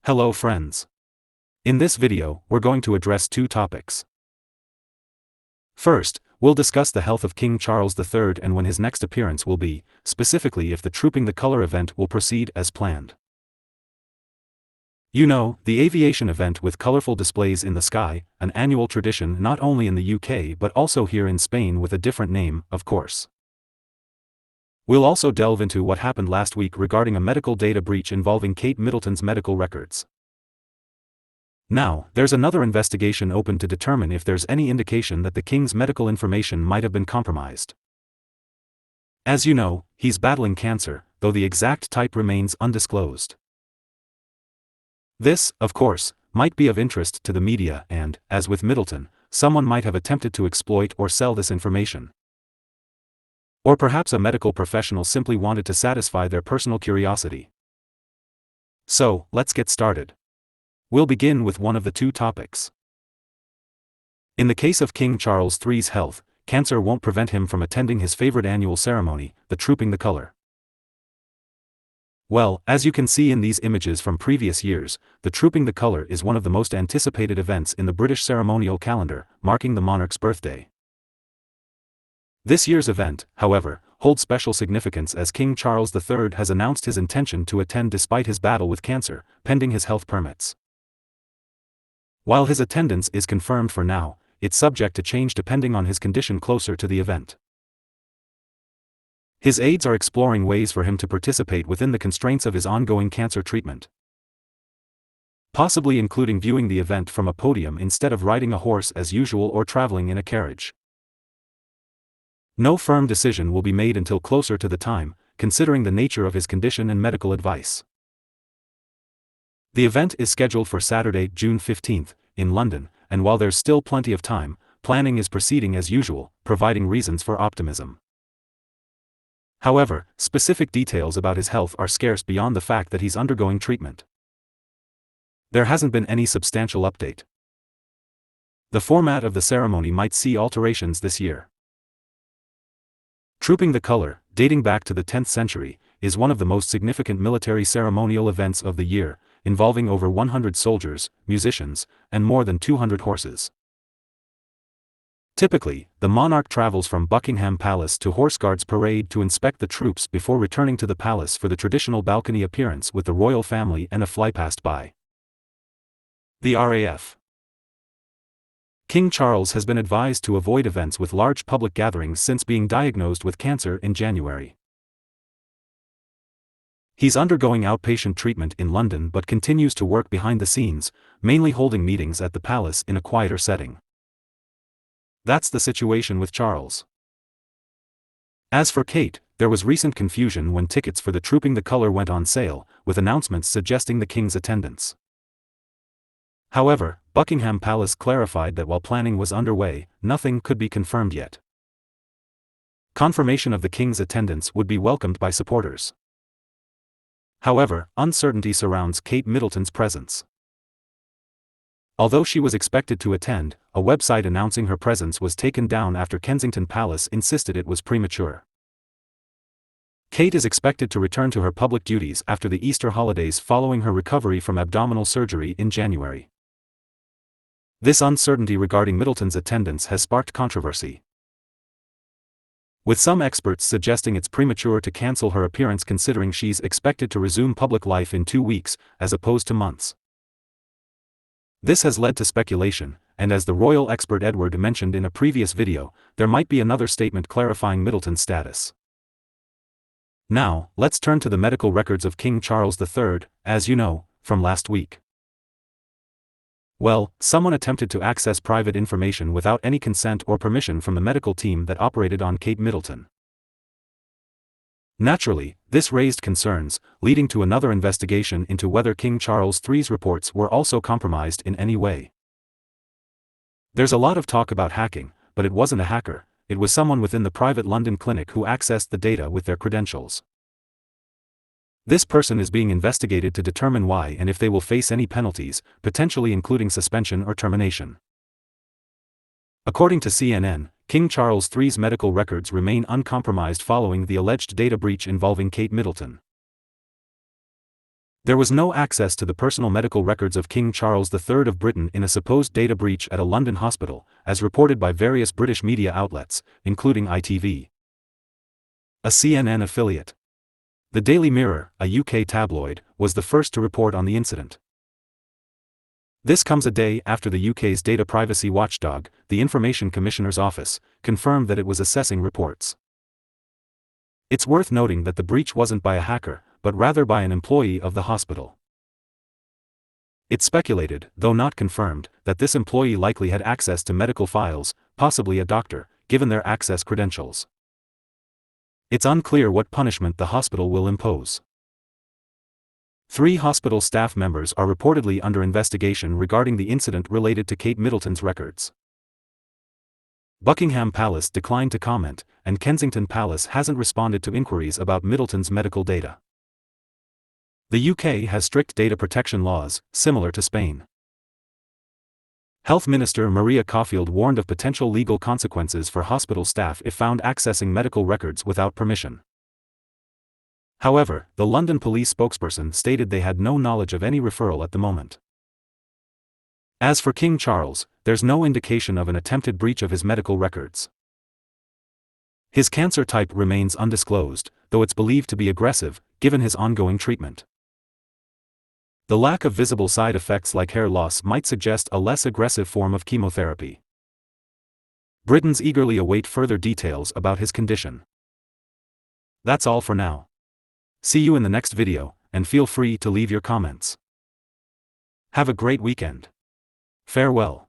Hello friends. In this video, we're going to address two topics. First, we'll discuss the health of King Charles III and when his next appearance will be, specifically if the Trooping the Colour event will proceed as planned. You know, the aviation event with colourful displays in the sky, an annual tradition not only in the UK but also here in Spain with a different name, of course. We'll also delve into what happened last week regarding a medical data breach involving Kate Middleton's medical records. Now, there's another investigation open to determine if there's any indication that the King's medical information might have been compromised. As you know, he's battling cancer, though the exact type remains undisclosed. This, of course, might be of interest to the media and, as with Middleton, someone might have attempted to exploit or sell this information. Or perhaps a medical professional simply wanted to satisfy their personal curiosity. So, let's get started. We'll begin with one of the two topics. In the case of King Charles III's health, cancer won't prevent him from attending his favorite annual ceremony, the Trooping the Colour. Well, as you can see in these images from previous years, the Trooping the Colour is one of the most anticipated events in the British ceremonial calendar, marking the monarch's birthday. This year's event, however, holds special significance as King Charles III has announced his intention to attend despite his battle with cancer, pending his health permits. While his attendance is confirmed for now, it's subject to change depending on his condition closer to the event. His aides are exploring ways for him to participate within the constraints of his ongoing cancer treatment, possibly including viewing the event from a podium instead of riding a horse as usual or traveling in a carriage. No firm decision will be made until closer to the time, considering the nature of his condition and medical advice. The event is scheduled for Saturday, June 15th, in London, and while there's still plenty of time, planning is proceeding as usual, providing reasons for optimism. However, specific details about his health are scarce beyond the fact that he's undergoing treatment. There hasn't been any substantial update. The format of the ceremony might see alterations this year. Trooping the Colour, dating back to the 10th century, is one of the most significant military ceremonial events of the year, involving over 100 soldiers, musicians, and more than 200 horses. Typically, the monarch travels from Buckingham Palace to Horse Guards Parade to inspect the troops before returning to the palace for the traditional balcony appearance with the royal family and a flypast by the RAF. King Charles has been advised to avoid events with large public gatherings since being diagnosed with cancer in January. He's undergoing outpatient treatment in London but continues to work behind the scenes, mainly holding meetings at the palace in a quieter setting. That's the situation with Charles. As for Kate, there was recent confusion when tickets for the Trooping the Colour went on sale, with announcements suggesting the King's attendance. However, Buckingham Palace clarified that while planning was underway, nothing could be confirmed yet. Confirmation of the King's attendance would be welcomed by supporters. However, uncertainty surrounds Kate Middleton's presence. Although she was expected to attend, a website announcing her presence was taken down after Kensington Palace insisted it was premature. Kate is expected to return to her public duties after the Easter holidays following her recovery from abdominal surgery in January. This uncertainty regarding Middleton's attendance has sparked controversy, with some experts suggesting it's premature to cancel her appearance considering she's expected to resume public life in 2 weeks, as opposed to months. This has led to speculation, and as the royal expert Edward mentioned in a previous video, there might be another statement clarifying Middleton's status. Now, let's turn to the medical records of King Charles III, as you know, from last week. Well, someone attempted to access private information without any consent or permission from the medical team that operated on Kate Middleton. Naturally, this raised concerns, leading to another investigation into whether King Charles III's reports were also compromised in any way. There's a lot of talk about hacking, but it wasn't a hacker, it was someone within the private London clinic who accessed the data with their credentials. This person is being investigated to determine why and if they will face any penalties, potentially including suspension or termination. According to CNN, King Charles III's medical records remain uncompromised following the alleged data breach involving Kate Middleton. There was no access to the personal medical records of King Charles III of Britain in a supposed data breach at a London hospital, as reported by various British media outlets, including ITV, a CNN affiliate. The Daily Mirror, a UK tabloid, was the first to report on the incident. This comes a day after the UK's data privacy watchdog, the Information Commissioner's Office, confirmed that it was assessing reports. It's worth noting that the breach wasn't by a hacker, but rather by an employee of the hospital. It's speculated, though not confirmed, that this employee likely had access to medical files, possibly a doctor, given their access credentials. It's unclear what punishment the hospital will impose. 3 hospital staff members are reportedly under investigation regarding the incident related to Kate Middleton's records. Buckingham Palace declined to comment, and Kensington Palace hasn't responded to inquiries about Middleton's medical data. The UK has strict data protection laws, similar to Spain. Health Minister Maria Caulfield warned of potential legal consequences for hospital staff if found accessing medical records without permission. However, the London police spokesperson stated they had no knowledge of any referral at the moment. As for King Charles, there's no indication of an attempted breach of his medical records. His cancer type remains undisclosed, though it's believed to be aggressive, given his ongoing treatment. The lack of visible side effects like hair loss might suggest a less aggressive form of chemotherapy. Britons eagerly await further details about his condition. That's all for now. See you in the next video, and feel free to leave your comments. Have a great weekend. Farewell.